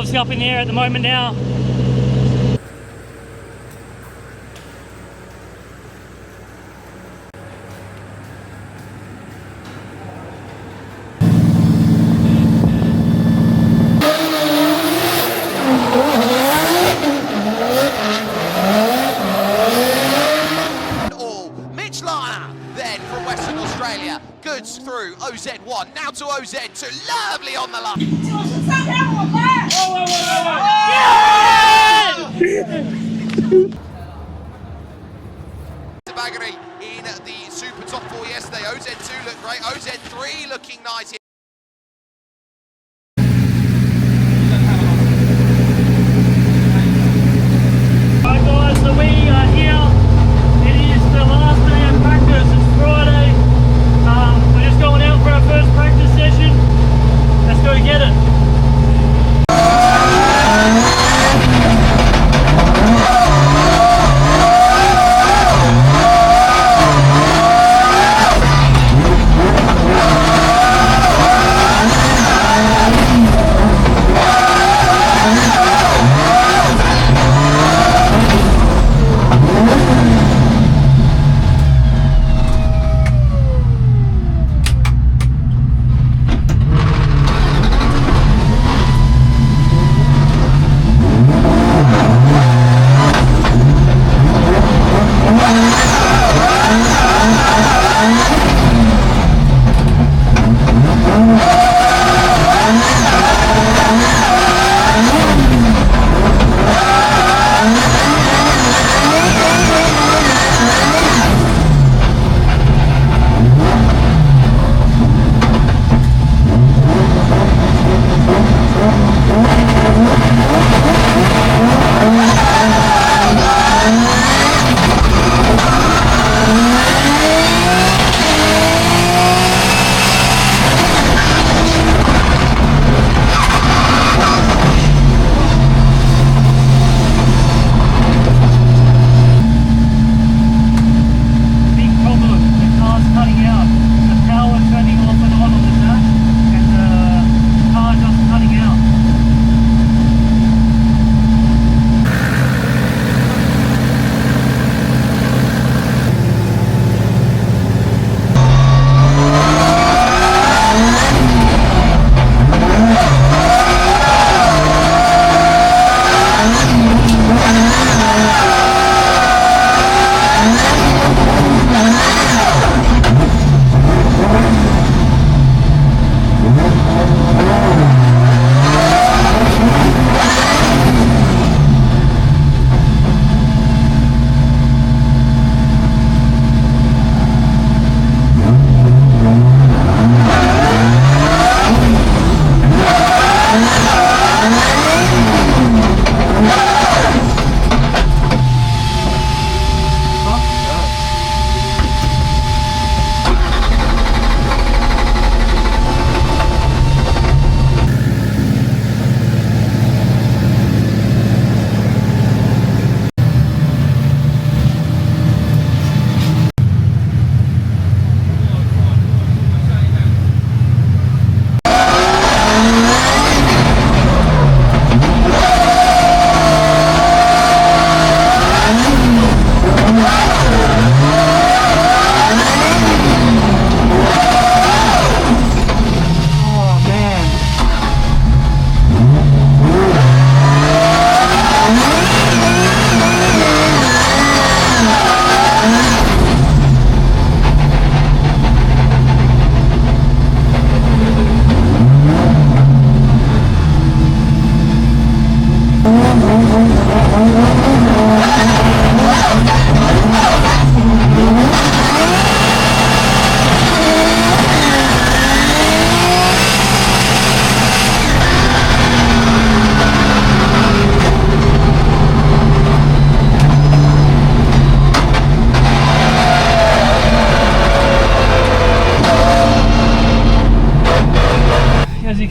obviously up in the air at the moment now. Goods through OZ1, now to OZ2, lovely on the line. Baggery in the super top 4 yesterday. OZ2 looked great, OZ3 looking nice. Alright guys, so we are here. It is the last day of practice, it's Friday. We're just going out for our first practice session. Let's go get it.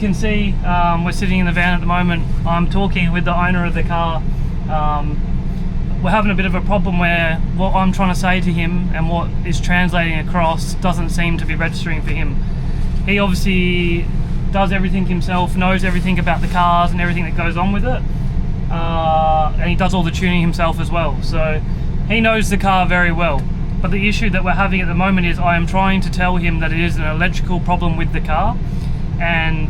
can see, we're sitting in the van at the moment. I'm talking with the owner of the car. We're having a bit of a problem where what I'm trying to say to him and what is translating across doesn't seem to be registering for him. He obviously does everything himself, knows everything about the cars and everything that goes on with it. And he does all the tuning himself as well. So he knows the car very well. But the issue that we're having at the moment is I am trying to tell him that it is an electrical problem with the car. And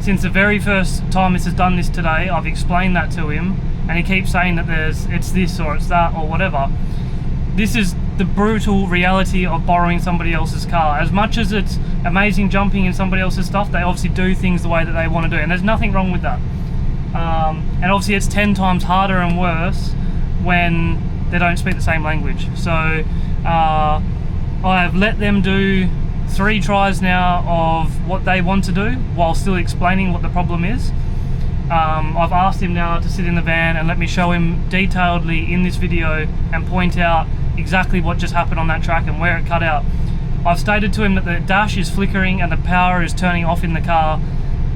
since the very first time this has done this today, I've explained that to him, and he keeps saying that it's this or it's that or whatever. This is the brutal reality of borrowing somebody else's car. As much as it's amazing jumping in somebody else's stuff, they obviously do things the way that they want to do, and there's nothing wrong with that. And obviously it's 10 times harder and worse when they don't speak the same language. So I've let them do 3 tries now of what they want to do while still explaining what the problem is. I've asked him now to sit in the van and let me show him detailedly in this video and point out exactly what just happened on that track and where it cut out. I've stated to him that the dash is flickering and the power is turning off in the car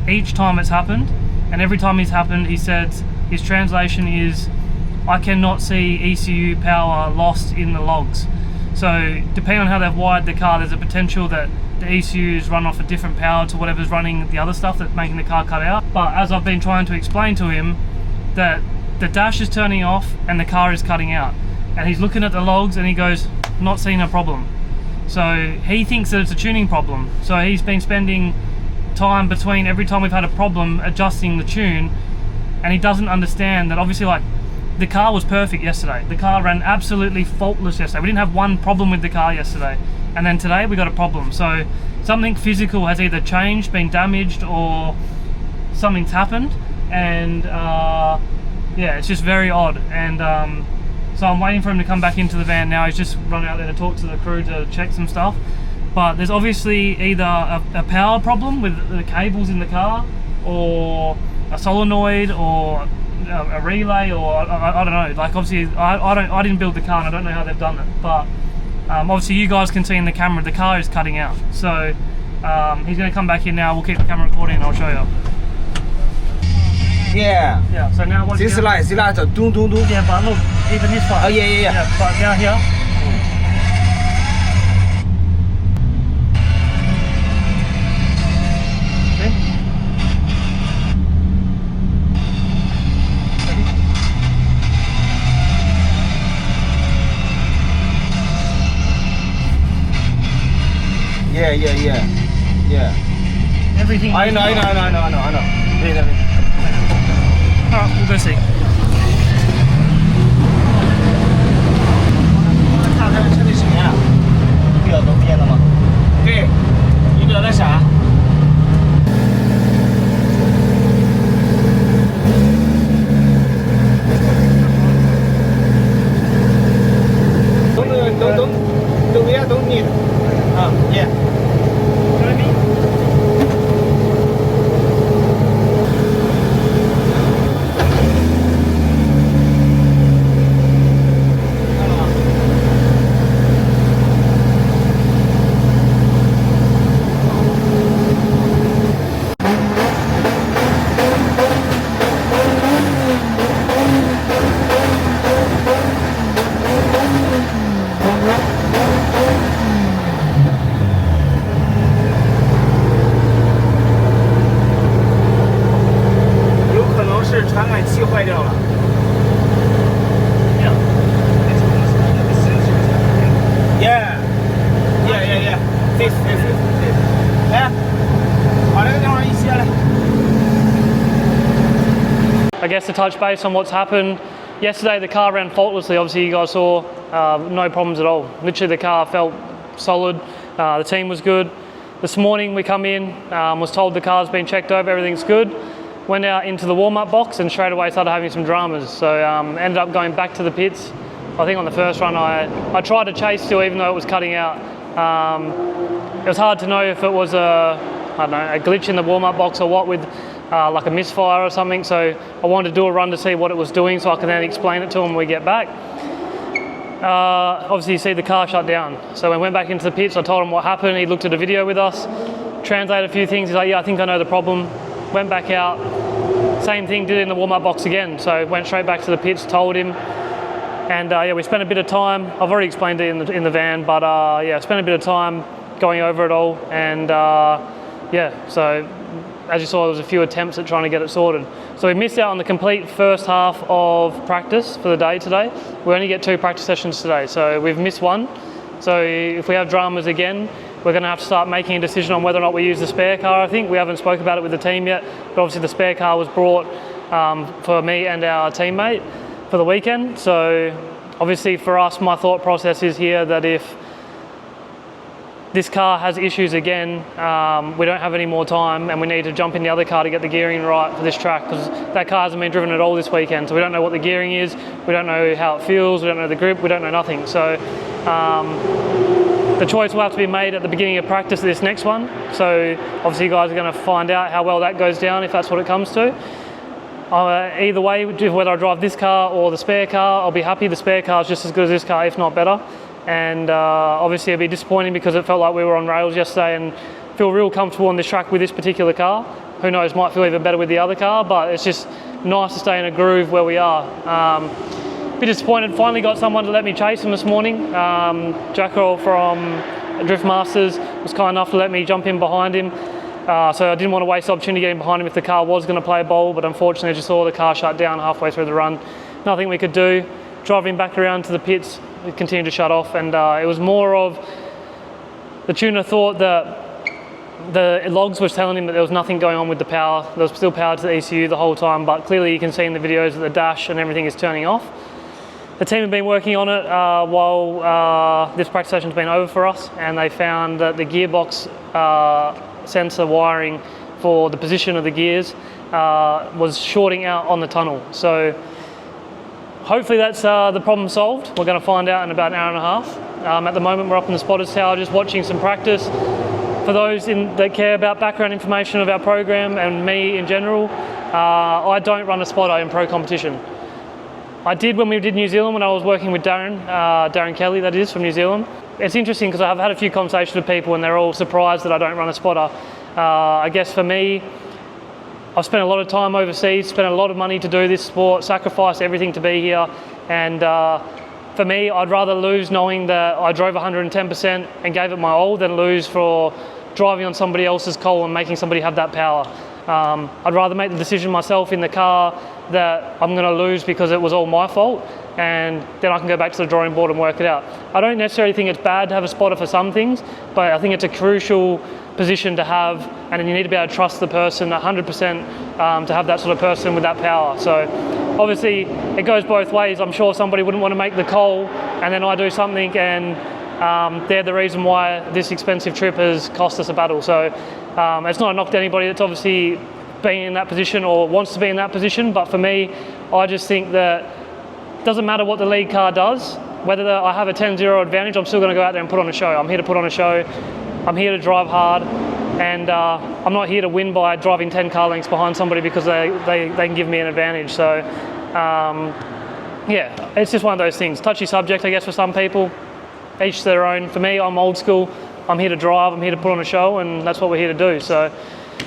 each time it's happened, and every time it's happened he said his translation is, I cannot see ECU power lost in the logs. So depending on how they've wired the car, there's a potential that the ECUs run off a different power to whatever's running the other stuff that's making the car cut out. But as I've been trying to explain to him, that the dash is turning off and the car is cutting out. And he's looking at the logs and he goes, not seeing a problem. So he thinks that it's a tuning problem. So he's been spending time between every time we've had a problem adjusting the tune, and he doesn't understand that obviously, like, the car was perfect yesterday. The car ran absolutely faultless yesterday. We didn't have one problem with the car yesterday. And then today we got a problem. So something physical has either changed, been damaged, or something's happened. And yeah, it's just very odd. And so I'm waiting for him to come back into the van now. He's just run out there to talk to the crew to check some stuff. But there's obviously either a power problem with the cables in the car, or a solenoid, or a relay, or I don't know. Like, obviously I didn't build the car and I don't know how they've done it, but obviously you guys can see in the camera the car is cutting out. So he's going to come back in now. We'll keep the camera recording and I'll show you. Yeah. Yeah, so now what's This light, dun dun dun. Yeah, but look, even this part. Oh yeah. Yeah, but now here. Yeah. Everything. I know. Wait. Alright, we'll go see. 看看车的什么呀？表都变了吗？对，仪表的啥？都你啊，耶。传感器坏掉了。Yeah. This. 来，把这个地方一卸来。I guess to touch base on what's happened. Yesterday the car ran faultlessly. Obviously you guys saw no problems at all. Literally the car felt solid. The team was good. This morning we come in, was told the car's been checked over, everything's good. Went out into the warm-up box and straight away started having some dramas. So ended up going back to the pits. I think on the first run I tried to chase still, even though it was cutting out. It was hard to know if it was a glitch in the warm-up box or what, with like a misfire or something. So I wanted to do a run to see what it was doing so I can then explain it to him when we get back. Obviously you see the car shut down. So when we went back into the pits, I told him what happened. He looked at a video with us, translated a few things. He's like, yeah, I think I know the problem. Went back out, same thing, did it in the warm-up box again. So went straight back to the pits, told him. And yeah, we spent a bit of time. I've already explained it in the van, but yeah, spent a bit of time going over it all. And yeah, so as you saw, there was a few attempts at trying to get it sorted. So we missed out on the complete first half of practice for the day today. We only get 2 practice sessions today, so we've missed one. So if we have dramas again, we're going to have to start making a decision on whether or not we use the spare car. I think we haven't spoke about it with the team yet, but obviously the spare car was brought for me and our teammate for the weekend. So obviously for us, my thought process is here that if this car has issues again, we don't have any more time and we need to jump in the other car to get the gearing right for this track, because that car hasn't been driven at all this weekend, so we don't know what the gearing is, we don't know how it feels, we don't know the grip, we don't know nothing. So the choice will have to be made at the beginning of practice of this next one. So obviously you guys are going to find out how well that goes down if that's what it comes to. Either way, whether I drive this car or the spare car, I'll be happy. The spare car is just as good as this car, if not better. And obviously it'll be disappointing because it felt like we were on rails yesterday and feel real comfortable on this track with this particular car. Who knows, might feel even better with the other car, but it's just nice to stay in a groove where we are. Bit disappointed, finally got someone to let me chase him this morning. Jacko from Drift Masters was kind enough to let me jump in behind him. So I didn't want to waste the opportunity getting behind him if the car was going to play ball, but unfortunately as you saw, the car shut down halfway through the run. Nothing we could do. Driving back around to the pits, it continued to shut off, and it was more of the tuner thought that the logs was telling him that there was nothing going on with the power. There was still power to the ECU the whole time, but clearly you can see in the videos that the dash and everything is turning off. The team have been working on it while this practice session's been over for us, and they found that the gearbox sensor wiring for the position of the gears was shorting out on the tunnel. So hopefully that's the problem solved. We're going to find out in about an hour and a half. At the moment we're up in the spotters tower just watching some practice. For those that care about background information of our program and me in general, I don't run a spotter in pro competition. I did when we did New Zealand, when I was working with Darren Kelly, that is, from New Zealand. It's interesting because I've had a few conversations with people and they're all surprised that I don't run a spotter. I guess for me, I've spent a lot of time overseas, spent a lot of money to do this sport, sacrificed everything to be here, and for me, I'd rather lose knowing that I drove 110% and gave it my all than lose for driving on somebody else's coal and making somebody have that power. I'd rather make the decision myself in the car that I'm going to lose because it was all my fault, and then I can go back to the drawing board and work it out. I don't necessarily think it's bad to have a spotter for some things, but I think it's a crucial position to have, and you need to be able to trust the person 100% to have that sort of person with that power. So obviously it goes both ways. I'm sure somebody wouldn't want to make the call and then I do something and they're the reason why this expensive trip has cost us a battle. So it's not a knock to anybody that's obviously been in that position or wants to be in that position, but for me, I just think that it doesn't matter what the lead car does, whether I have a 10-0 advantage, I'm still going to go out there and put on a show. I'm here to put on a show. I'm here to drive hard, and I'm not here to win by driving 10 car lengths behind somebody because they can give me an advantage. So yeah, it's just one of those things. Touchy subject, I guess, for some people. Each to their own. For me, I'm old school. I'm here to drive, I'm here to put on a show, and that's what we're here to do. So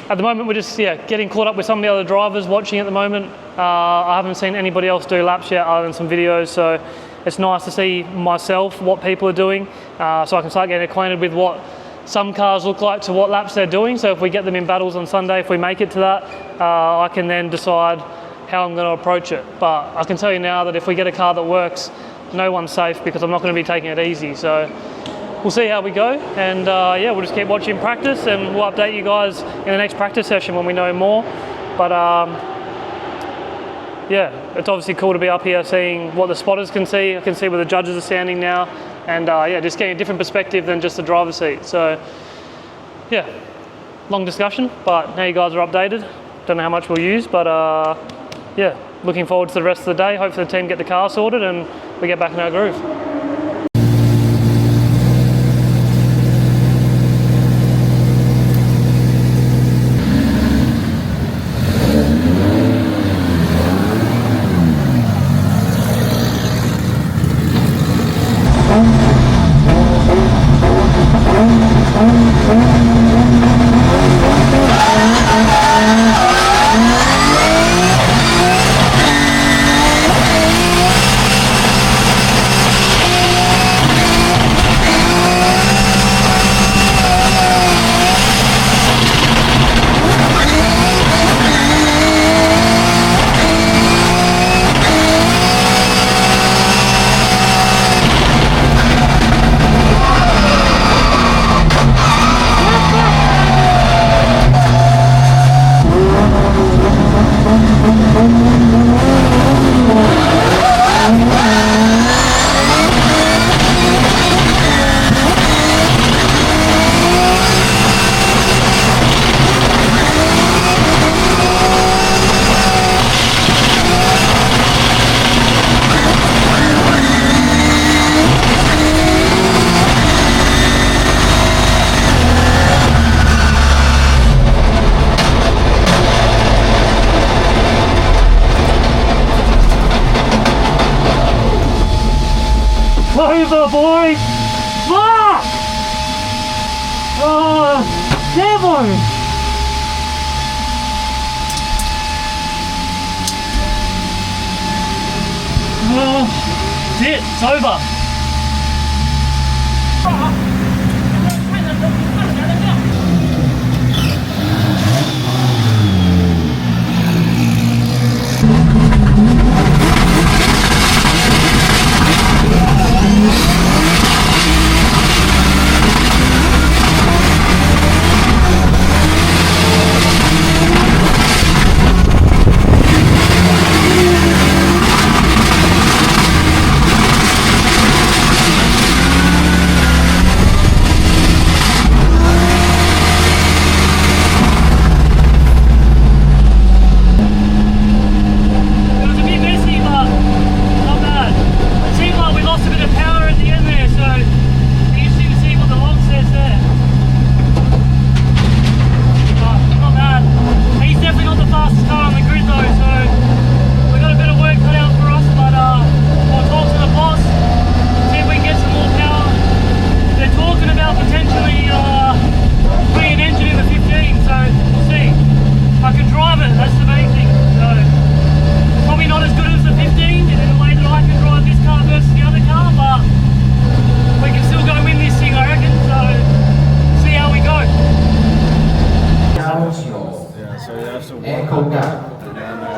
at the moment, we're just getting caught up with some of the other drivers watching at the moment. I haven't seen anybody else do laps yet other than some videos, so it's nice to see myself, what people are doing, so I can start getting acquainted with what some cars look like to what laps they're doing. So if we get them in battles on Sunday, if we make it to that, I can then decide how I'm going to approach it. But I can tell you now that if we get a car that works, no one's safe because I'm not going to be taking it easy. So we'll see how we go, and yeah, we'll just keep watching practice and we'll update you guys in the next practice session when we know more. But yeah, it's obviously cool to be up here seeing what the spotters can see. I can see where the judges are standing now, and yeah, just getting a different perspective than just the driver's seat. So yeah, long discussion, but now you guys are updated. Don't know how much we'll use, but yeah, looking forward to the rest of the day. Hopefully the team get the car sorted and we get back in our groove. boy! Fuck! Oh, devil! Oh, shit, it's over.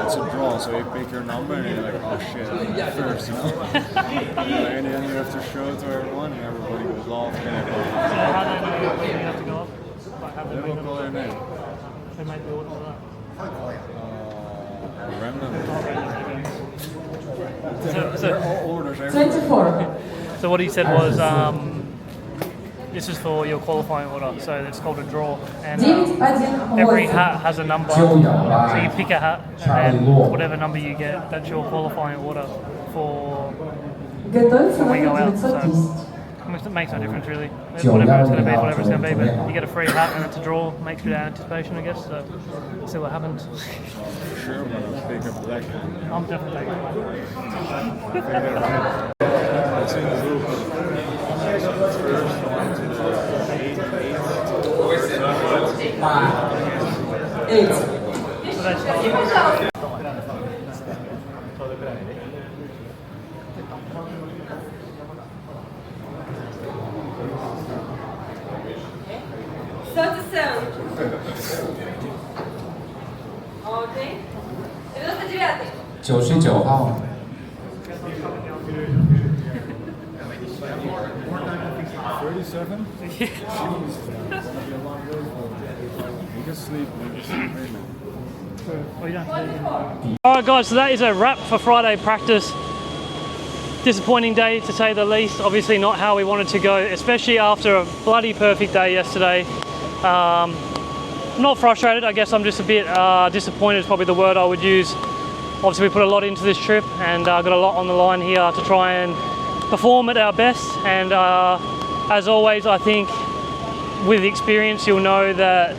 It's a draw, so you pick your number and you're like, oh shit, I'm first, you know? And then you have to show it to everyone and everybody goes off. And everybody So how do they know when you have to go off? Like, have they will call their name. They make the order for that? Random. So, They're all orders. Everybody. 24. so what he said was, this is for your qualifying order, so it's called a draw, and every hat has a number, so you pick a hat, and then whatever number you get, that's your qualifying order for when we go out. So it makes no difference really. Whatever it's going to be, whatever it's going to be, but you get a free hat and it's a draw, makes a bit of anticipation, I guess, so we'll see what happens. For sure, I'm going to pick up black. I'm definitely taking black. It's in the group. First one to the 8. So they start. Окей. 99. 99号。 37? Yeah. You can sleep right now. Alright guys, so that is a wrap for Friday practice. Disappointing day to say the least, obviously not how we wanted to go, especially after a bloody perfect day yesterday. Not frustrated, I guess I'm just a bit disappointed is probably the word I would use. Obviously we put a lot into this trip and got a lot on the line here to try and perform at our best, and as always I think with experience you'll know that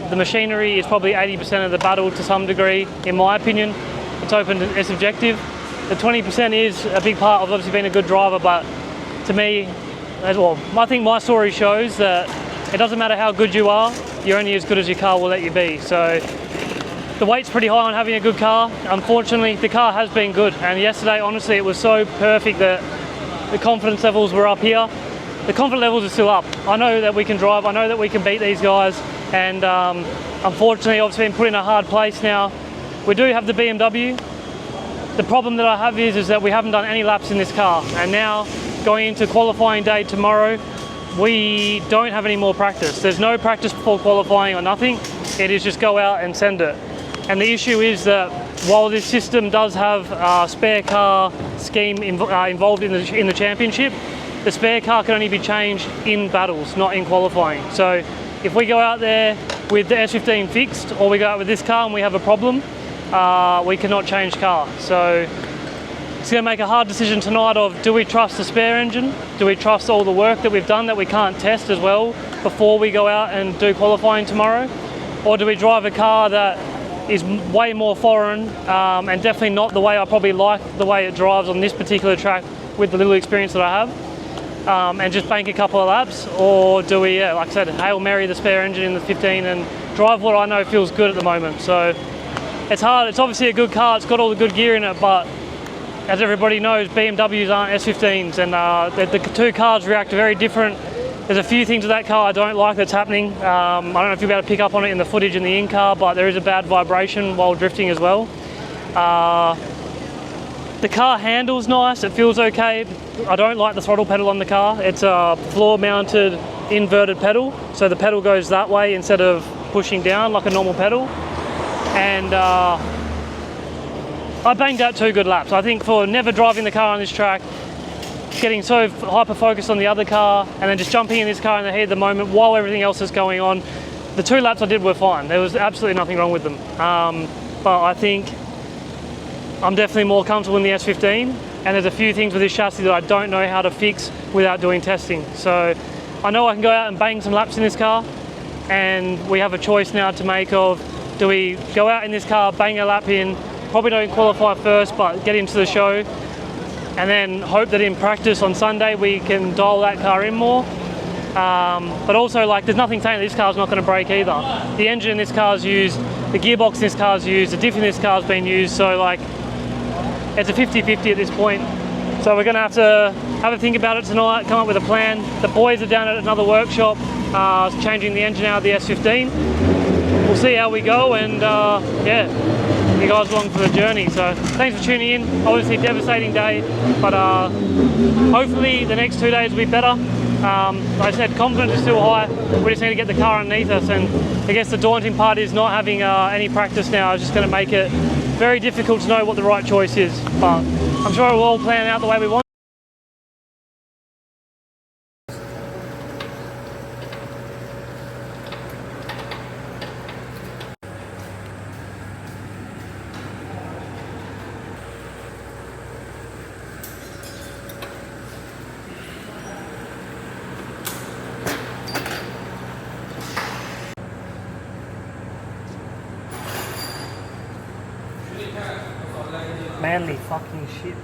the machinery is probably 80% of the battle to some degree, in my opinion. It's open, it's subjective. The 20% is a big part of obviously being a good driver, but to me, as well, I think my story shows that it doesn't matter how good you are, you're only as good as your car will let you be. So the weight's pretty high on having a good car. Unfortunately, the car has been good, and yesterday, honestly, it was so perfect that the confidence levels were up here. The confidence levels are still up. I know that we can drive, I know that we can beat these guys, and unfortunately, obviously been put in a hard place now. We do have the BMW. The problem that I have is that we haven't done any laps in this car, and now going into qualifying day tomorrow, we don't have any more practice. There's no practice before qualifying or nothing. It is just go out and send it. And the issue is that while this system does have a spare car scheme involved in the championship, the spare car can only be changed in battles, not in qualifying. So if we go out there with the S15 fixed, or we go out with this car and we have a problem, we cannot change car. So it's going to make a hard decision tonight of, do we trust the spare engine? Do we trust all the work that we've done that we can't test as well before we go out and do qualifying tomorrow? Or do we drive a car that is way more foreign and definitely not the way I probably like the way it drives on this particular track with the little experience that I have, and just bank a couple of laps, or do we, like I said, Hail Mary the spare engine in the 15 and drive what I know feels good at the moment. So it's hard. It's obviously a good car. It's got all the good gear in it, but as everybody knows, BMWs aren't S15s, and the two cars react very different. There's a few things with that car I don't like that's happening. I don't know if you'll be able to pick up on it in the footage in the in-car, but there is a bad vibration while drifting as well. The car handles nice, it feels okay. I don't like the throttle pedal on the car. It's a floor-mounted inverted pedal, so the pedal goes that way instead of pushing down like a normal pedal. And I banged out 2 good laps. I think for never driving the car on this track, getting so hyper-focused on the other car, and then just jumping in this car in the heat at the moment while everything else is going on, the 2 laps I did were fine. There was absolutely nothing wrong with them. But I think I'm definitely more comfortable in the S15, and there's a few things with this chassis that I don't know how to fix without doing testing. So I know I can go out and bang some laps in this car, and we have a choice now to make of, do we go out in this car, bang a lap in, probably don't qualify first, but get into the show, and then hope that in practice on Sunday we can dial that car in more. But also, like, there's nothing saying that this car's not going to break either. The engine in this car's used, the gearbox in this car's used, the diff in this car's been used, so like, it's a 50-50 at this point. So we're going to have a think about it tonight, come up with a plan. The boys are down at another workshop, changing the engine out of the S15. We'll see how we go, and yeah, you guys along for the journey. So thanks for tuning in. Obviously devastating day, but hopefully the next 2 days will be better. Like I said, confidence is still high. We just need to get the car underneath us, and I guess the daunting part is not having any practice now is just going to make it very difficult to know what the right choice is. But I'm sure it will all plan out the way we want. Manly fucking shit.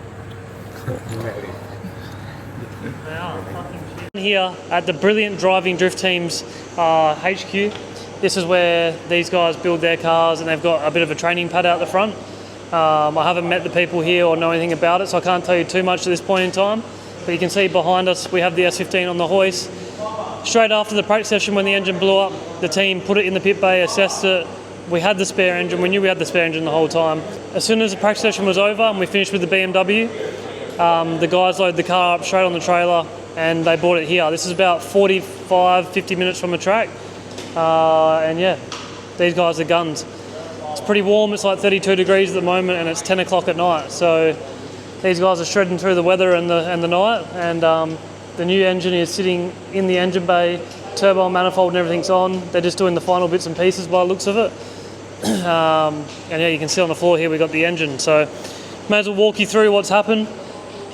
They are fucking shit. Here at the Brilliant Driving Drift Team's HQ. This is where these guys build their cars, and they've got a bit of a training pad out the front. I haven't met the people here or know anything about it, so I can't tell you too much at this point in time. But you can see behind us we have the S15 on the hoist. Straight after the practice session, when the engine blew up, the team put it in the pit bay, assessed it. We had the spare engine. We knew we had the spare engine the whole time. As soon as the practice session was over and we finished with the BMW, the guys loaded the car up straight on the trailer and they brought it here. This is about 45-50 minutes from the track. And yeah, these guys are guns. It's pretty warm. It's like 32 degrees at the moment, and it's 10 o'clock at night. So these guys are shredding through the weather and the night. And the new engine is sitting in the engine bay. Turbo manifold and everything's on. They're just doing the final bits and pieces by the looks of it. And yeah, you can see on the floor here we've got the engine. So may as well walk you through what's happened.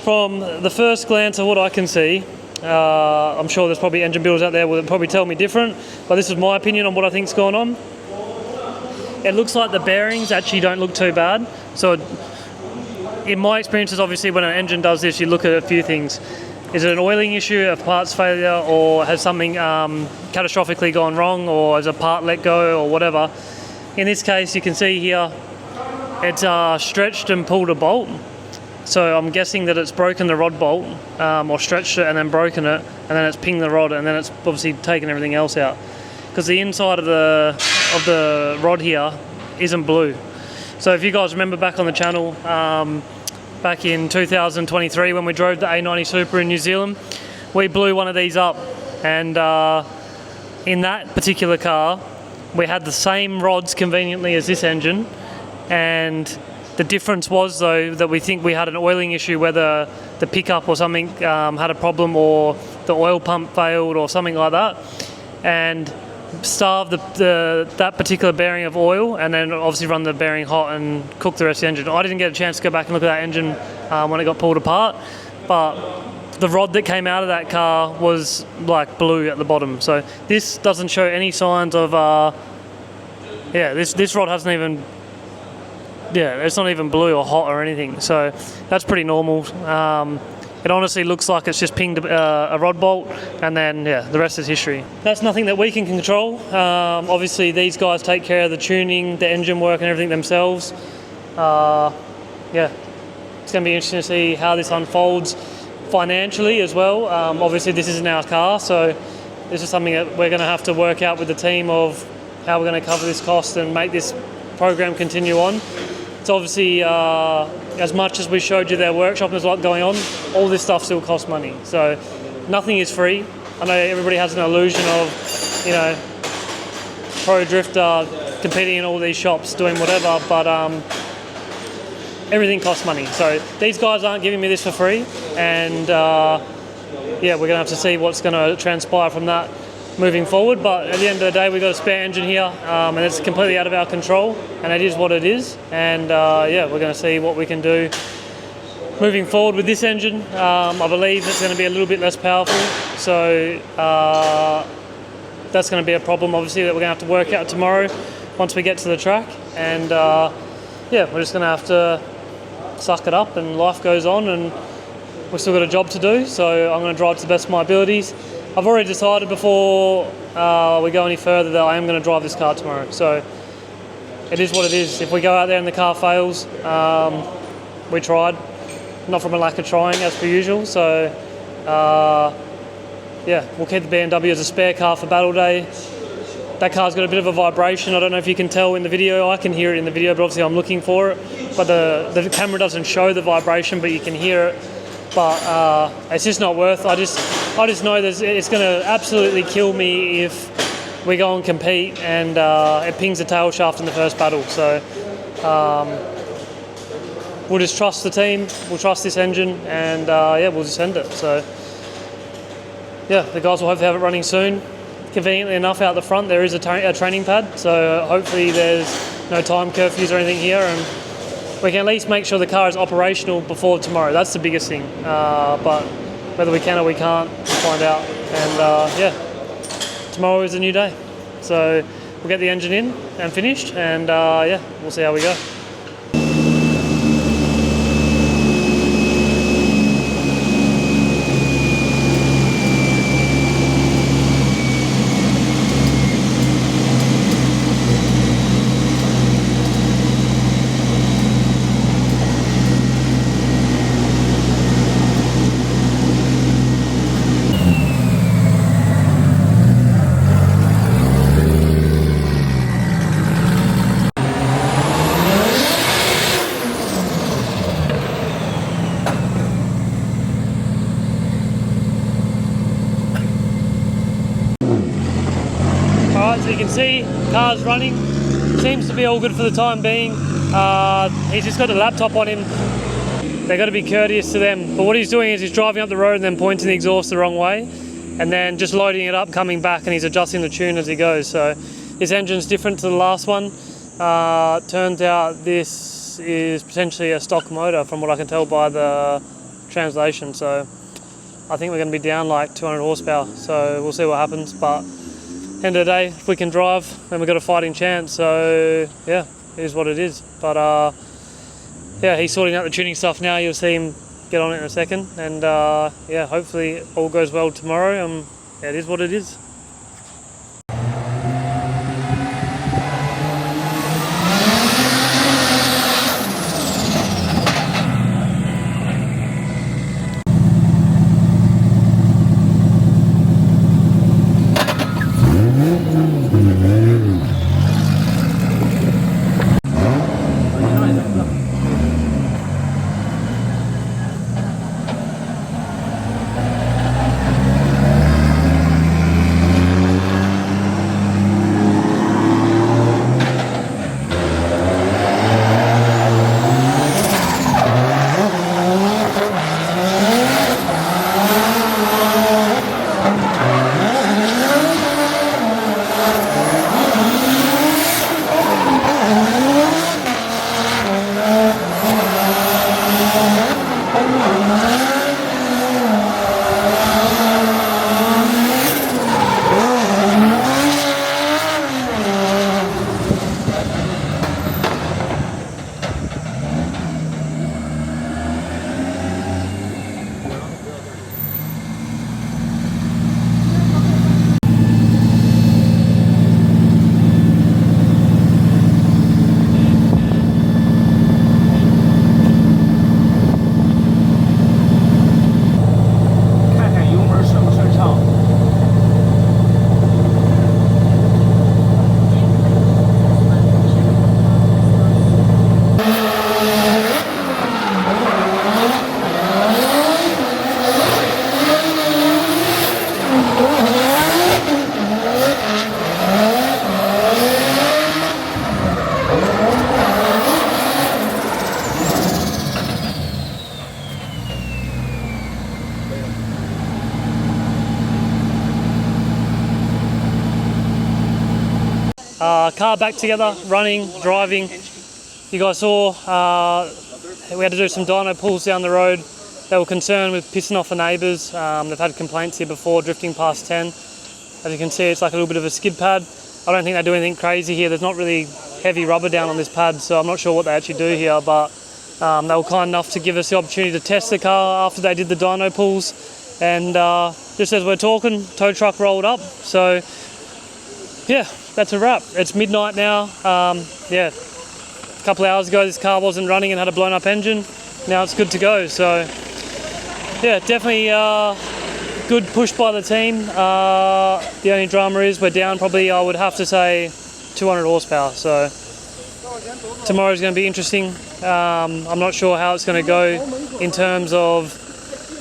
From the first glance of what I can see, I'm sure there's probably engine builders out there will probably tell me different, but this is my opinion on what I think's going on. It looks like the bearings actually don't look too bad. So in my experiences, obviously when an engine does this, you look at a few things. Is it an oiling issue, a parts failure, or has something catastrophically gone wrong, or has a part let go, or whatever? In this case, you can see here, it's stretched and pulled a bolt. So I'm guessing that it's broken the rod bolt, or stretched it and then broken it, and then it's pinged the rod, and then it's obviously taken everything else out. Because the inside of the rod here isn't blue. So if you guys remember back on the channel, back in 2023 when we drove the A90 Super in New Zealand, we blew one of these up, and in that particular car we had the same rods conveniently as this engine, and the difference was though that we think we had an oiling issue, whether the pickup or something had a problem, or the oil pump failed or something like that, and starved that particular bearing of oil, and then obviously run the bearing hot and cook the rest of the engine. I didn't get a chance to go back and look at that engine when it got pulled apart, but the rod that came out of that car was like blue at the bottom. So this doesn't show any signs of this rod hasn't even, it's not even blue or hot or anything, so that's pretty normal. It honestly looks like it's just pinged a rod bolt, and then yeah, the rest is history. That's nothing that we can control. Obviously these guys take care of the tuning, the engine work and everything themselves. Yeah, it's going to be interesting to see how this unfolds financially as well. Obviously this isn't our car, so this is something that we're going to have to work out with the team of how we're going to cover this cost and make this program continue on. It's obviously, as much as we showed you their workshop and there's a lot going on, all this stuff still costs money. So nothing is free. I know everybody has an illusion of, you know, pro drifter competing in all these shops doing whatever, but everything costs money. So these guys aren't giving me this for free, and yeah, we're going to have to see what's going to transpire from that moving forward. But at the end of the day, we've got a spare engine here, and it's completely out of our control, and it is what it is. And yeah, we're going to see what we can do moving forward with this engine. I believe it's going to be a little bit less powerful, so that's going to be a problem, obviously, that we're going to have to work out tomorrow once we get to the track. And yeah, we're just going to have to suck it up, and life goes on, and we've still got a job to do. So I'm going to drive to the best of my abilities. I've already decided before we go any further that I am going to drive this car tomorrow. So it is what it is. If we go out there and the car fails, we tried. Not from a lack of trying, as per usual. So yeah, we'll keep the BMW as a spare car for battle day. That car's got a bit of a vibration. I don't know if you can tell in the video. I can hear it in the video, but obviously I'm looking for it. But the camera doesn't show the vibration, but you can hear it. But it's just not worth. I just know that it's going to absolutely kill me if we go and compete and it pings the tail shaft in the first battle. So we'll just trust the team. We'll trust this engine, and yeah, we'll just send it. So yeah, the guys will hopefully have it running soon. Conveniently enough, out the front there is a training pad, so hopefully there's no time curfews or anything here, and we can at least make sure the car is operational before tomorrow. That's the biggest thing. But whether we can or we can't, we'll find out. And yeah, tomorrow is a new day. So we'll get the engine in and finished, and yeah, we'll see how we go. So you can see car's running, seems to be all good for the time being. He's just got the laptop on him. They've got to be courteous to them, but what he's doing is he's driving up the road and then pointing the exhaust the wrong way, and then just loading it up, coming back, and he's adjusting the tune as he goes. So this engine's different to the last one. Turns out this is potentially a stock motor from what I can tell by the translation, so I think we're going to be down like 200 horsepower, so we'll see what happens. But end of the day, if we can drive, then we've got a fighting chance. So yeah, it is what it is. But yeah, he's sorting out the tuning stuff now. You'll see him get on it in a second, and yeah, hopefully all goes well tomorrow. Yeah, it is what it is. car back together, running, driving. You guys saw we had to do some dyno pulls down the road. They were concerned with pissing off the neighbours. They've had complaints here before, drifting past 10. As you can see, it's like a little bit of a skid pad. I don't think they do anything crazy here. There's not really heavy rubber down on this pad, so I'm not sure what they actually do here, but they were kind enough to give us the opportunity to test the car after they did the dyno pulls. And just as we're talking, tow truck rolled up. So yeah, that's a wrap. It's midnight now. Yeah, a couple of hours ago this car wasn't running and had a blown up engine. Now it's good to go. So yeah, definitely good push by the team. The only drama is we're down probably, I would have to say, 200 horsepower. So tomorrow's going to be interesting. I'm not sure how it's going to go in terms of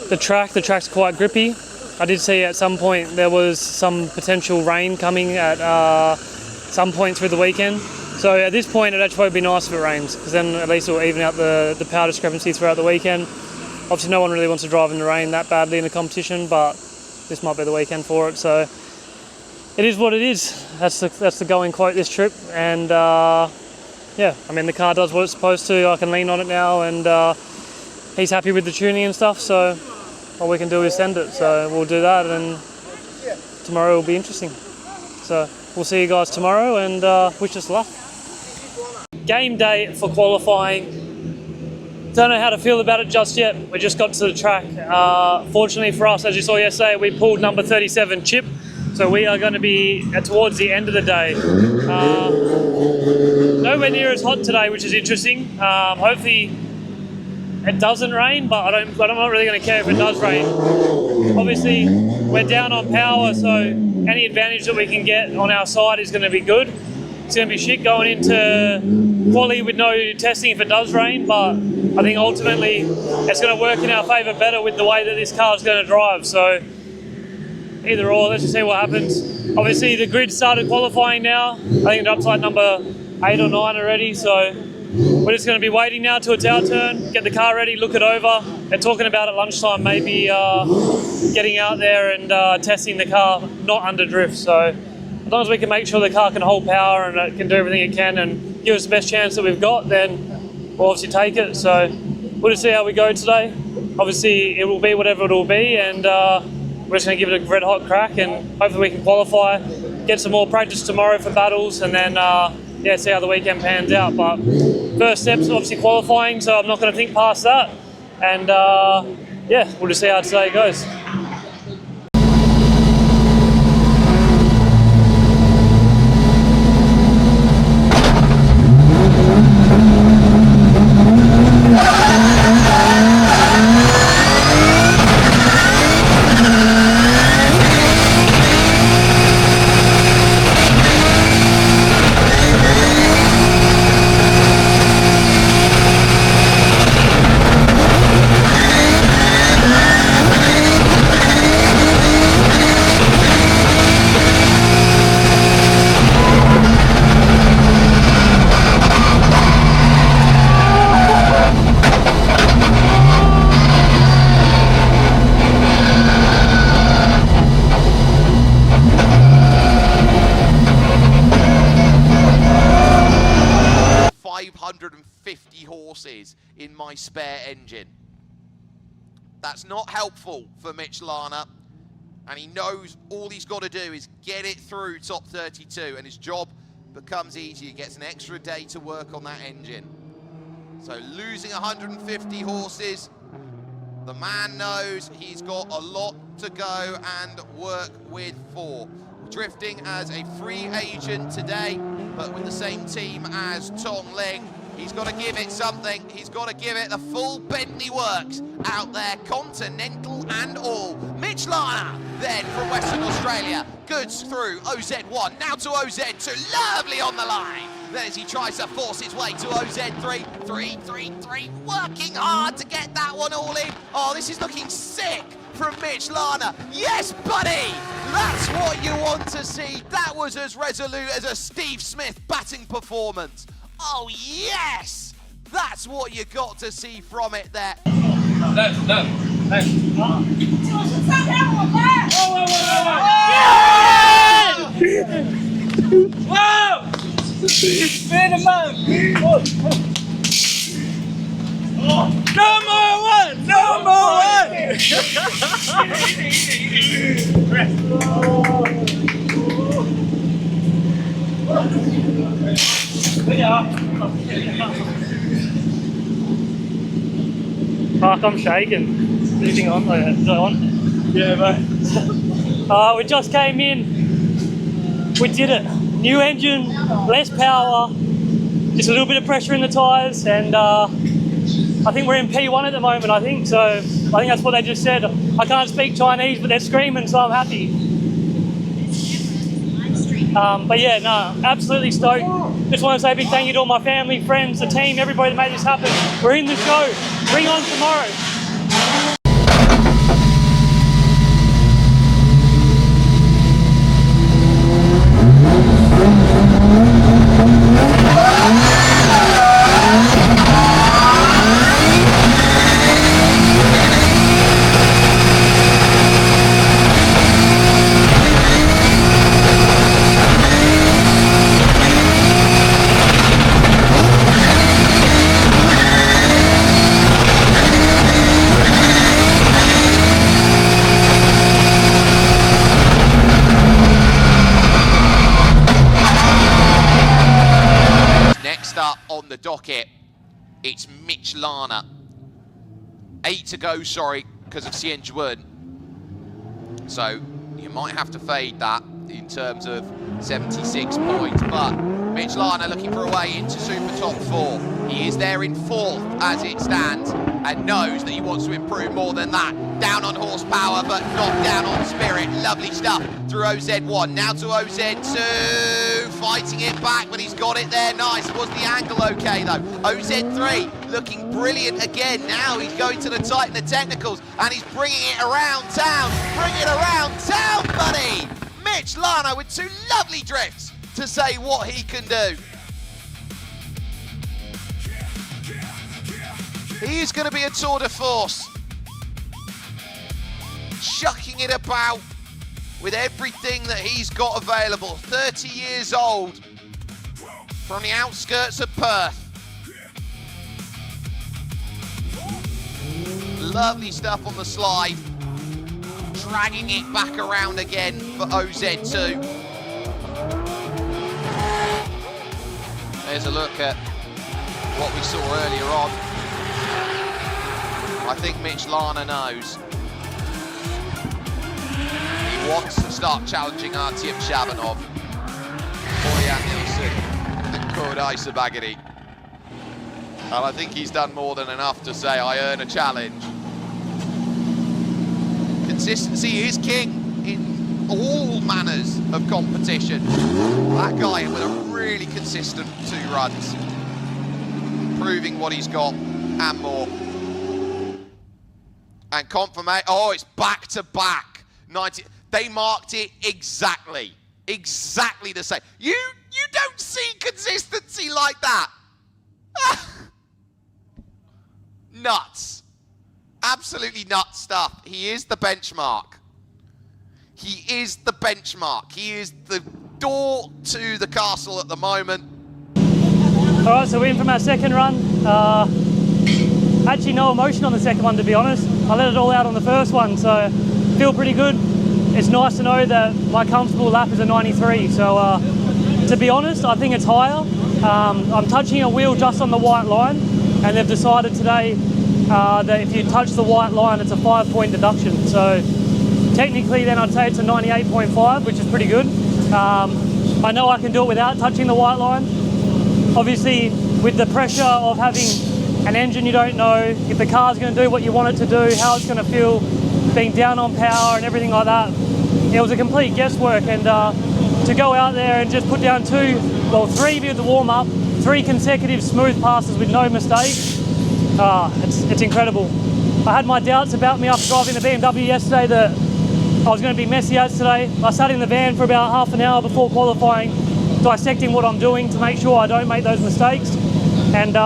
the track. The track's quite grippy. I did see at some point there was some potential rain coming at some point through the weekend. So at this point it'd actually be nice if it rains, because then at least it'll even out the power discrepancy throughout the weekend. Obviously no one really wants to drive in the rain that badly in a competition, but this might be the weekend for it. So it is what it is. That's the going quote this trip. And yeah, I mean the car does what it's supposed to. I can lean on it now, and he's happy with the tuning and stuff, so all we can do is send it. So we'll do that, and tomorrow will be interesting. So we'll see you guys tomorrow, and wish us luck. Game day for qualifying. Don't know how to feel about it just yet. We just got to the track. Fortunately for us, as you saw yesterday, we pulled number 37 Chip, so we are going to be towards the end of the day. Nowhere near as hot today, which is interesting. Hopefully it doesn't rain, but I'm not really going to care if it does rain. Obviously, we're down on power, so any advantage that we can get on our side is going to be good. It's going to be shit going into quali with no testing if it does rain, but I think ultimately it's going to work in our favour better with the way that this car is going to drive. So either or, let's just see what happens. Obviously the grid started qualifying now. I think it's up to like number 8 or 9 already, so we're just going to be waiting now till it's our turn, get the car ready, look it over. They're talking about at lunchtime maybe getting out there and testing the car not under drift. So as long as we can make sure the car can hold power and it can do everything it can and give us the best chance that we've got, then we'll obviously take it. So we'll just see how we go today. Obviously it will be whatever it will be, and we're just going to give it a red hot crack, and hopefully we can qualify, get some more practice tomorrow for battles, and then yeah, see how the weekend pans out. But first step's obviously qualifying, so I'm not going to think past that. And yeah, we'll just see how today goes. In my spare engine. That's not helpful for Mitch Lana, and he knows all he's got to do is get it through top 32, and his job becomes easier. He gets an extra day to work on that engine. So losing 150 horses, the man knows he's got a lot to go and work with for. Drifting as a free agent today, but with the same team as Tong Ling. He's got to give it something. He's got to give it the full Bentley works out there, Continental and all. Mitch Lana, then from Western Australia, goods through OZ1, now to OZ2, lovely on the line. Then as he tries to force his way to OZ3, 3, working hard to get that one all in. Oh, this is looking sick from Mitch Lana. Yes, buddy, that's what you want to see. That was as resolute as a Steve Smith batting performance. Oh yes, that's what you got to see from it there. No. Whoa! Spin him up! No more one! No more one! Fuck, I'm shaking. Moving on, is that on? Yeah, mate. We just came in. We did it. New engine, less power, just a little bit of pressure in the tyres, and I think we're in P1 at the moment, I think. So I think that's what they just said. I can't speak Chinese, but they're screaming, so I'm happy. But yeah, no, absolutely stoked. Just want to say a big thank you to all my family, friends, the team, everybody that made this happen. We're in the show. Bring on tomorrow. Up on the docket, it's Mitch Lana. 8 to go, sorry, because of Tianjin. So you might have to fade that in terms of 76 points, but Mitch Lana looking for a way into Super Top 4. He is there in 4th as it stands and knows that he wants to improve more than that. Down on horsepower, but not down on spirit. Lovely stuff through OZ1. Now to OZ2. Fighting it back, but he's got it there. Nice. Was the angle okay, though? OZ3 looking brilliant again. Now he's going to the tight in the technicals, and he's bringing it around town. Bring it around town, buddy. Mitch Lana with 2 lovely drifts to say what he can do. He's going to be a tour de force. Chucking it about with everything that he's got available. 30 years old from the outskirts of Perth. Lovely stuff on the slide. Dragging it back around again for OZ2. There's a look at what we saw earlier on. I think Mitch Lana knows. He wants to start challenging Artyom Shabanov, Boyan Nilsson, and Kodai Sabagiri. And I think he's done more than enough to say, I earn a challenge. Consistency is king in all manners of competition. That guy with a really consistent 2 runs, proving what he's got and more. And confirmation, oh, it's back to back. 90, they marked it exactly the same. You don't see consistency like that. Nuts. Absolutely nuts stuff. He is the benchmark. He is the benchmark. He is the door to the castle at the moment. All right, so we're in from our second run. Actually no emotion on the second one, to be honest. I let it all out on the first one, so feel pretty good. It's nice to know that my comfortable lap is a 93. So to be honest, I think it's higher. I'm touching a wheel just on the white line, and they've decided today that if you touch the white line, it's a 5-point deduction. So technically then I'd say it's a 98.5, which is pretty good. I know I can do it without touching the white line. Obviously, with the pressure of having an engine you don't know, if the car's going to do what you want it to do, how it's going to feel, being down on power and everything like that. It was a complete guesswork, and to go out there and just put down 3 with the warm-up, 3 consecutive smooth passes with no mistakes, it's incredible. I had my doubts about me after driving the BMW yesterday that I was going to be messy as today. I sat in the van for about half an hour before qualifying, dissecting what I'm doing to make sure I don't make those mistakes. And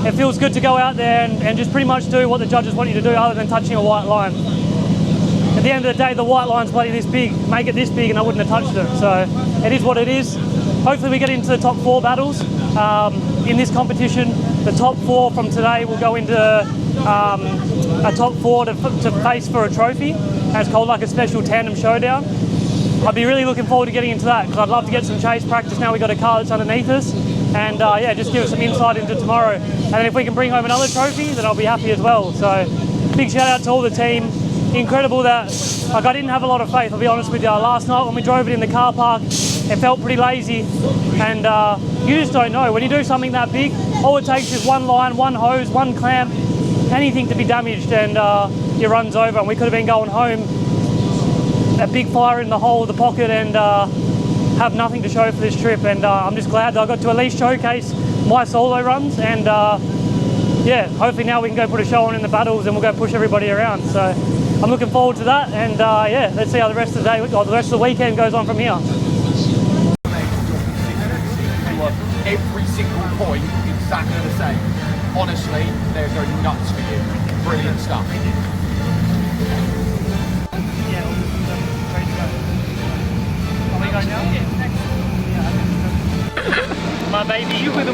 it feels good to go out there and just pretty much do what the judges want you to do other than touching a white line. At the end of the day, the white line's bloody this big. Make it this big and I wouldn't have touched it. So it is what it is. hopefully we get into the top 4 battles in this competition. The top 4 from today will go into a top 4 to face for a trophy. And it's called like a special tandem showdown. I'd be really looking forward to getting into that because I'd love to get some chase practice now we've got a car that's underneath us, and yeah, just give us some insight into tomorrow. And then if we can bring home another trophy, then I'll be happy as well. So big shout out to all the team. Incredible that, like, I didn't have a lot of faith, I'll be honest with you. Last night when we drove it in the car park, it felt pretty lazy, and you just don't know. When you do something that big, all it takes is one line, one hose, one clamp, anything to be damaged, and your run's over. And we could have been going home, a big fire in the hole of the pocket, and have nothing to show for this trip. And I'm just glad that I got to at least showcase my solo runs, and yeah, hopefully now we can go put a show on in the battles and we'll go push everybody around. So I'm looking forward to that, and yeah, let's see how the rest of the day, or the rest of the weekend goes on from here. Every single point exactly the same. Honestly, they're going nuts for you. Brilliant stuff. My baby, you with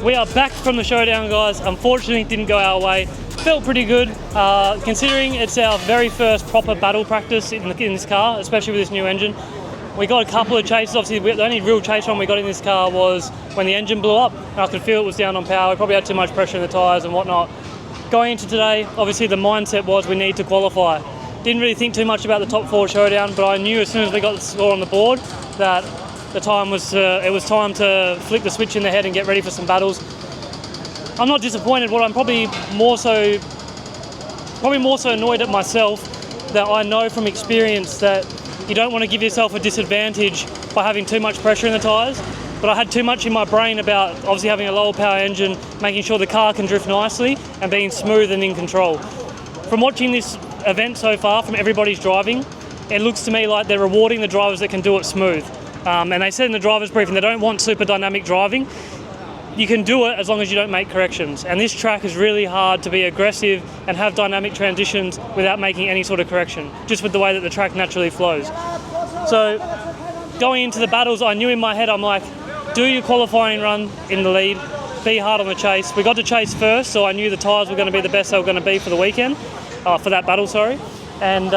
We are back from the showdown, guys. Unfortunately, it didn't go our way. Felt pretty good, considering it's our very first proper battle practice in this car, especially with this new engine. We got a couple of chases. Obviously, the only real chase run we got in this car was when the engine blew up, and I could feel it was down on power. We probably had too much pressure in the tyres and whatnot. Going into today, obviously the mindset was we need to qualify. Didn't really think too much about the top 4 showdown, but I knew as soon as we got the score on the board that the time was, it was time to flick the switch in the head and get ready for some battles. I'm not disappointed. What I'm probably more so annoyed at myself, that I know from experience that you don't want to give yourself a disadvantage by having too much pressure in the tyres. But I had too much in my brain about obviously having a lower power engine, making sure the car can drift nicely and being smooth and in control. From watching this event so far, from everybody's driving, it looks to me like they're rewarding the drivers that can do it smooth. And they said in the driver's briefing they don't want super dynamic driving. You can do it as long as you don't make corrections. And this track is really hard to be aggressive and have dynamic transitions without making any sort of correction, just with the way that the track naturally flows. So going into the battles, I knew in my head, I'm like, do your qualifying run in the lead, be hard on the chase. We got to chase first, so I knew the tyres were going to be the best they were going to be for the weekend, for that battle, sorry. And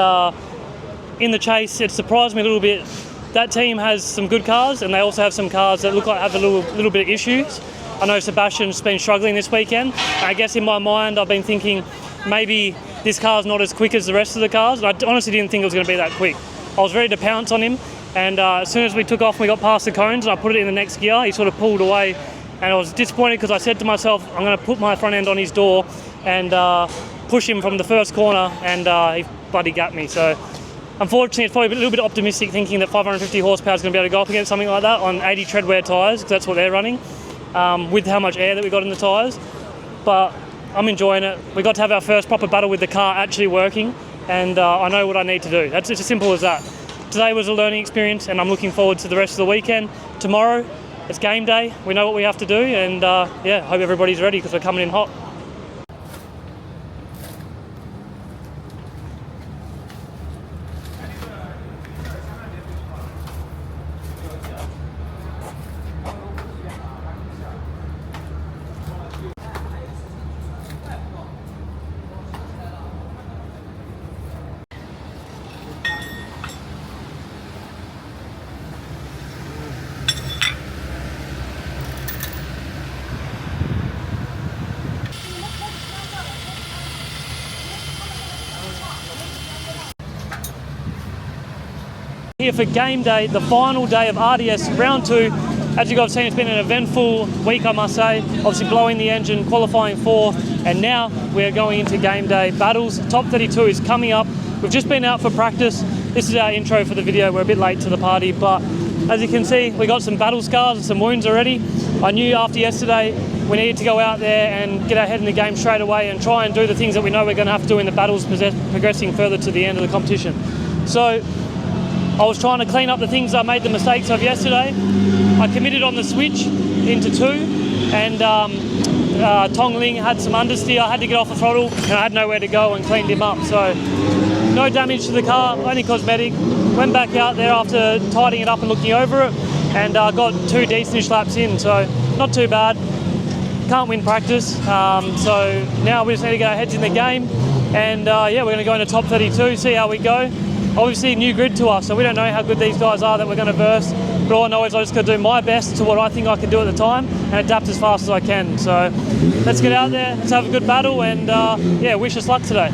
in the chase, it surprised me a little bit that team has some good cars, and they also have some cars that look like have a little bit of issues. I know Sebastian's been struggling this weekend. I guess in my mind, I've been thinking maybe this car's not as quick as the rest of the cars. And I honestly didn't think it was going to be that quick. I was ready to pounce on him, and as soon as we took off and we got past the cones and I put it in the next gear, he sort of pulled away, and I was disappointed because I said to myself, I'm going to put my front end on his door and push him from the first corner, and he bloody got me. So unfortunately, it's probably a little bit optimistic thinking that 550 horsepower is going to be able to go up against something like that on 80 treadwear tyres, because that's what they're running, with how much air that we got in the tyres. But I'm enjoying it. We got to have our first proper battle with the car actually working, and I know what I need to do. It's as simple as that. Today was a learning experience, and I'm looking forward to the rest of the weekend. Tomorrow, it's game day. We know what we have to do, and yeah, hope everybody's ready because we're coming in hot. Here for game day, the final day of RDS round 2. As you guys have seen, it's been an eventful week, I must say. Obviously blowing the engine, qualifying 4th, and now we're going into game day battles. Top 32 is coming up. We've just been out for practice. This is our intro for the video. We're a bit late to the party, but as you can see, we got some battle scars and some wounds already. I knew after yesterday we needed to go out there and get our head in the game straight away and try and do the things that we know we're going to have to do in the battles, progressing further to the end of the competition. So I was trying to clean up the things I made the mistakes of yesterday. I committed on the switch into 2, and Tong Ling had some understeer. I had to get off the throttle, and I had nowhere to go and cleaned him up. So no damage to the car, only cosmetic. Went back out there after tidying it up and looking over it, and got 2 decentish laps in, so not too bad. Can't win practice, so now we just need to get our heads in the game, and yeah, we're going to go into top 32, see how we go. Obviously new grid to us, so we don't know how good these guys are that we're going to verse, but all I know is I just got to do my best to what I think I can do at the time and adapt as fast as I can. So let's get out there, let's have a good battle, and yeah, wish us luck today.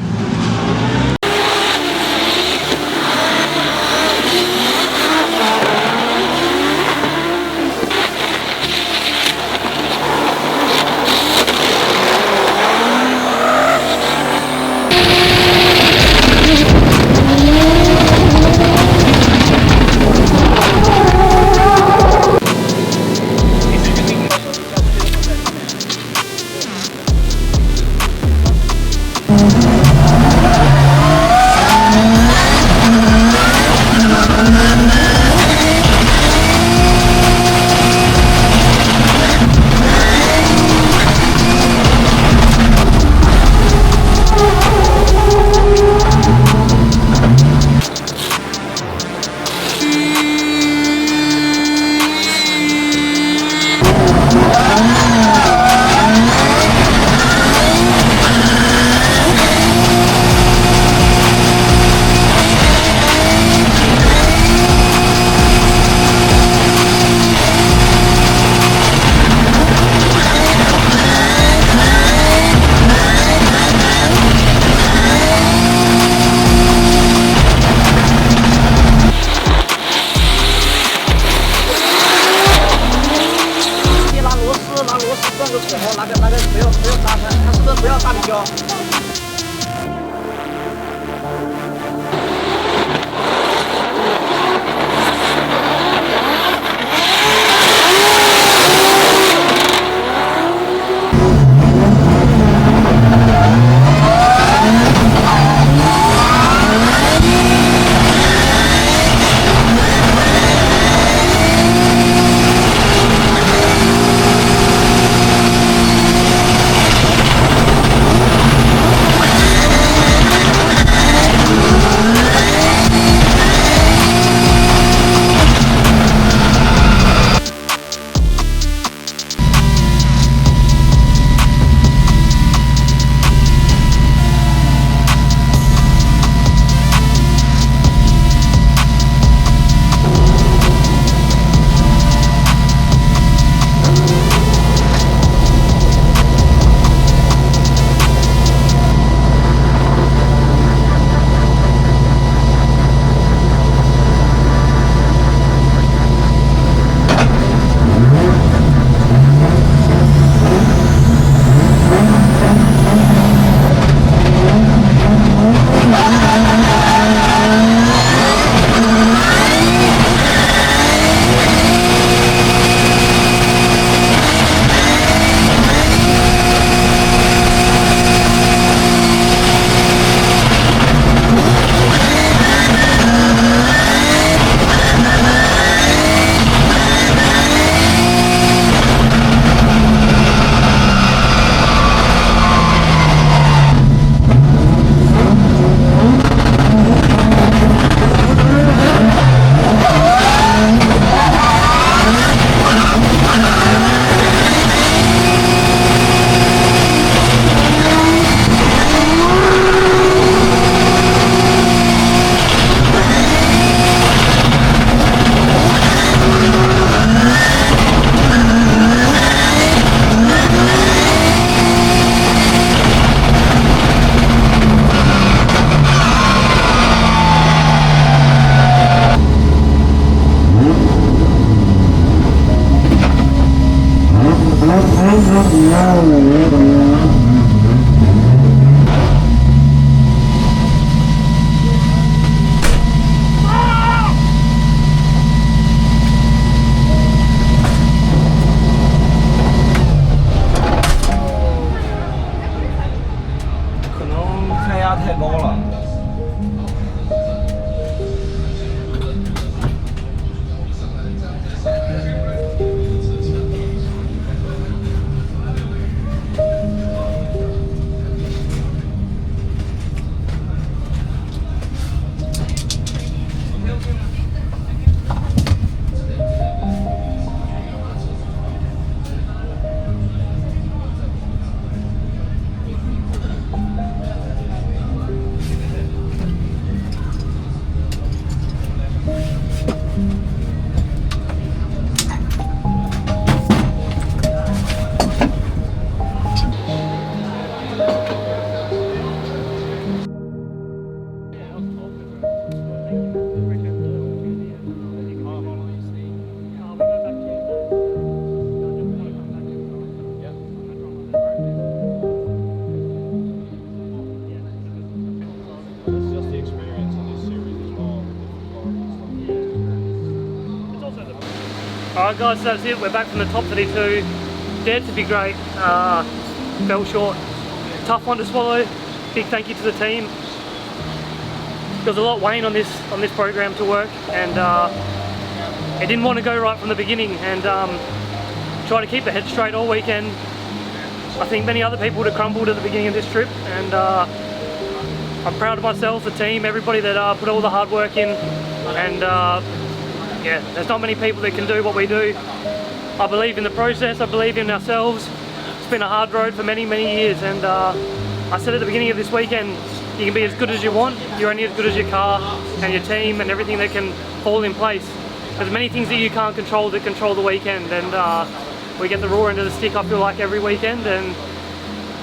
可能胎压太高了。Alright guys, so that's it. We're back from the top 32. Dared to be great. Fell short. Tough one to swallow. Big thank you to the team. There was a lot weighing on this program to work, and it didn't want to go right from the beginning, and try to keep the head straight all weekend. I think many other people would have crumbled at the beginning of this trip, and I'm proud of myself, the team, everybody that put all the hard work in, and yeah, there's not many people that can do what we do. I believe in the process, I believe in ourselves. It's been a hard road for many, many years, and I said at the beginning of this weekend, you can be as good as you want, you're only as good as your car and your team and everything that can fall in place. There's many things that you can't control that control the weekend, and we get the raw end of the stick, I feel like, every weekend, and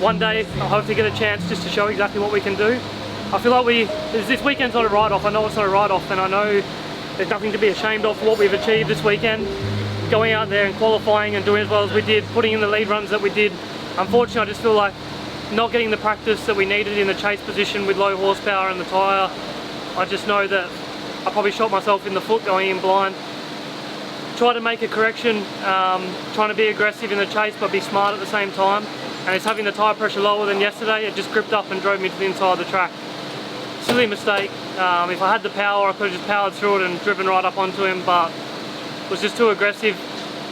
one day I'll hopefully get a chance just to show exactly what we can do. I feel like this weekend's not a write-off. I know it's not a write-off, and I know there's nothing to be ashamed of for what we've achieved this weekend. Going out there and qualifying and doing as well as we did, putting in the lead runs that we did. Unfortunately, I just feel like not getting the practice that we needed in the chase position with low horsepower and the tyre. I just know that I probably shot myself in the foot going in blind. Try to make a correction, trying to be aggressive in the chase but be smart at the same time. And it's having the tyre pressure lower than yesterday. It just gripped up and drove me to the inside of the track. Silly mistake. If I had the power, I could have just powered through it and driven right up onto him, but was just too aggressive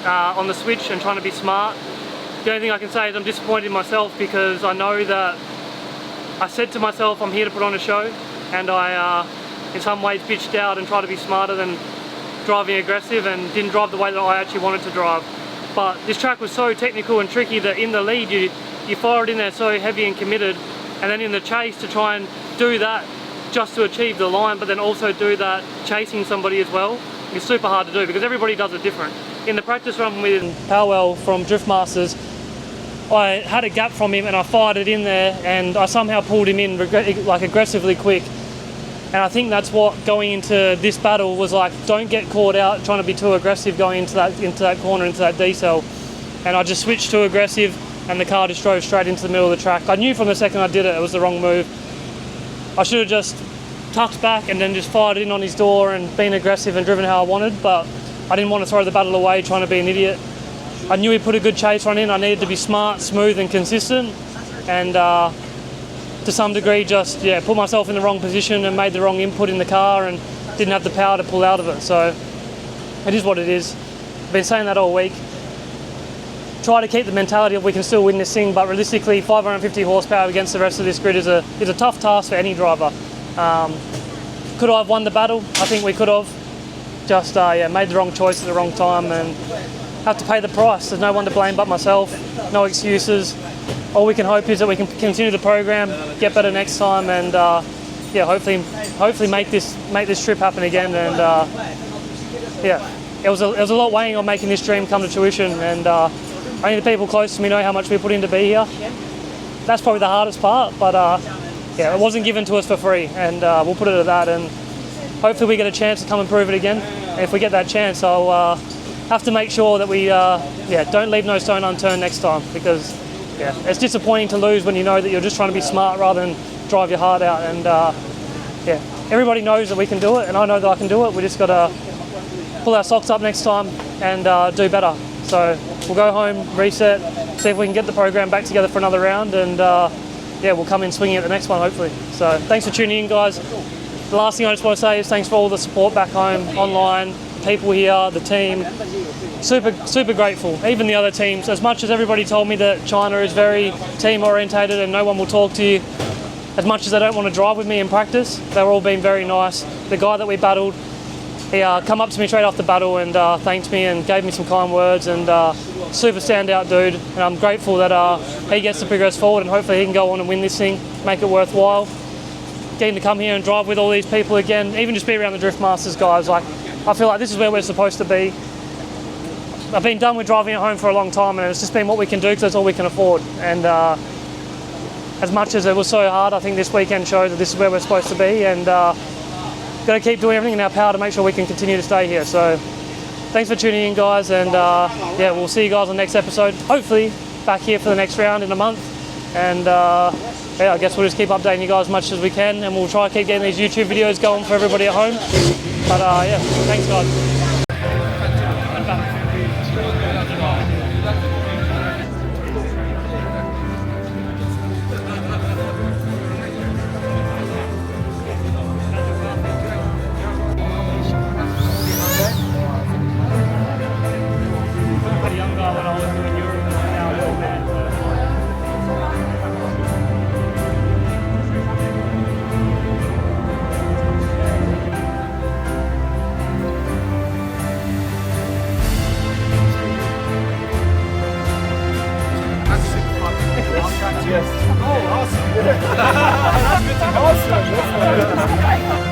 on the switch and trying to be smart. The only thing I can say is I'm disappointed in myself, because I know that I said to myself I'm here to put on a show, and I in some ways bitched out and tried to be smarter than driving aggressive and didn't drive the way that I actually wanted to drive. But this track was so technical and tricky that in the lead you fired in there so heavy and committed, and then in the chase to try and do that just to achieve the line, but then also do that chasing somebody as well, is super hard to do because everybody does it different. In the practice run with Powell from Drift Masters, I had a gap from him and I fired it in there, and I somehow pulled him in like aggressively quick. And I think that's what going into this battle was like, don't get caught out trying to be too aggressive going into that corner, into that decel. And I just switched to aggressive and the car just drove straight into the middle of the track. I knew from the second I did it, it was the wrong move. I should have just tucked back and then just fired in on his door and been aggressive and driven how I wanted, but I didn't want to throw the battle away trying to be an idiot. I knew he put a good chase run in. I needed to be smart, smooth and consistent, and to some degree just put myself in the wrong position and made the wrong input in the car and didn't have the power to pull out of it. So it is what it is. I've been saying that all week. Try to keep the mentality of we can still win this thing, but realistically 550 horsepower against the rest of this grid is a tough task for any driver. Could I have won the battle? I think we could have. Just made the wrong choice at the wrong time and have to pay the price. There's no one to blame but myself. No excuses. All we can hope is that we can continue the program, get better next time, and hopefully make this trip happen again. And it was a lot weighing on making this dream come to fruition, and only the people close to me know how much we put in to be here. That's probably the hardest part, but it wasn't given to us for free, and we'll put it at that. And hopefully we get a chance to come and prove it again. And if we get that chance, I'll have to make sure that we don't leave no stone unturned next time, because it's disappointing to lose when you know that you're just trying to be smart rather than drive your heart out. And everybody knows that we can do it, and I know that I can do it. We just got to pull our socks up next time and do better. So we'll go home, reset, see if we can get the program back together for another round, and we'll come in swinging at the next one, hopefully. So thanks for tuning in, guys. The last thing I just want to say is thanks for all the support back home, online, people here, the team. Super grateful. Even the other teams, as much as everybody told me that China is very team orientated and no one will talk to you, as much as they don't want to drive with me in practice, they've all been very nice. The guy that we battled, he come up to me straight after battle and thanked me and gave me some kind words, and super standout dude. And I'm grateful that he gets to progress forward, and hopefully he can go on and win this thing, make it worthwhile. Getting to come here and drive with all these people again, even just be around the Drift Masters guys, like, I feel like this is where we're supposed to be. I've been done with driving at home for a long time, and it's just been what we can do because that's all we can afford. And as much as it was so hard, I think this weekend shows that this is where we're supposed to be, and got to keep doing everything in our power to make sure we can continue to stay here. So thanks for tuning in, guys, and we'll see you guys on the next episode. Hopefully back here for the next round in a month, and I guess we'll just keep updating you guys as much as we can, and we'll try to keep getting these YouTube videos going for everybody at home. But thanks, guys. Yes. Oh, awesome. Awesome. That's